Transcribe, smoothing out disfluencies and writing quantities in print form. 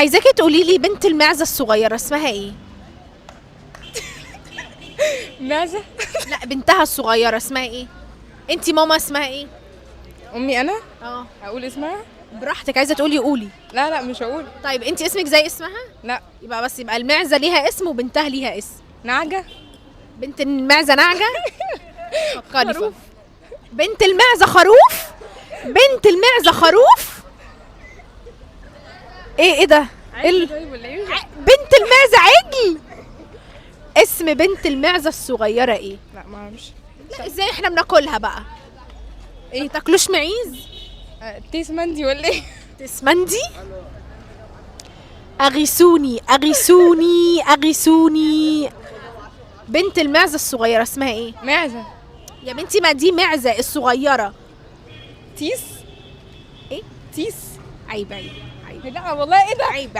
عايزاكي تقولي لي بنت المعزة الصغيرة اسمها ايه؟ معزة. لا بنتها الصغيرة اسمها ايه؟ انتي ماما اسمها ايه؟ امي انا اه اقول اسمها؟ براحتك، عايزة تقولي قولي. لا مش هقول. طيب انتي اسمك زي اسمها؟ لا. يبقى بس يبقى المعزة ليها اسم وبنتها ليها اسم. نعجة. بنت المعزة نعجة؟ فكري خروف. بنت المعزة خروف؟ بنت المعزة خروف؟ ايه ده؟ طيب ولا ايه؟ بنت المعزة عجل؟ اسم بنت المعزة الصغيرة ايه؟ لا ما اعرفش. لا ازاي احنا بناكلها بقى؟ ايه تاكلوش معيز؟ تيس مندي ولا ايه؟ تسمندي؟ اغيثوني اغيثوني اغيثوني. بنت المعزة الصغيرة اسمها ايه؟ معزة. يا بنتي ما دي معزة الصغيرة. تيس. ايه؟ تيس. عيب عيب عيب لا والله ايه ده؟ عيب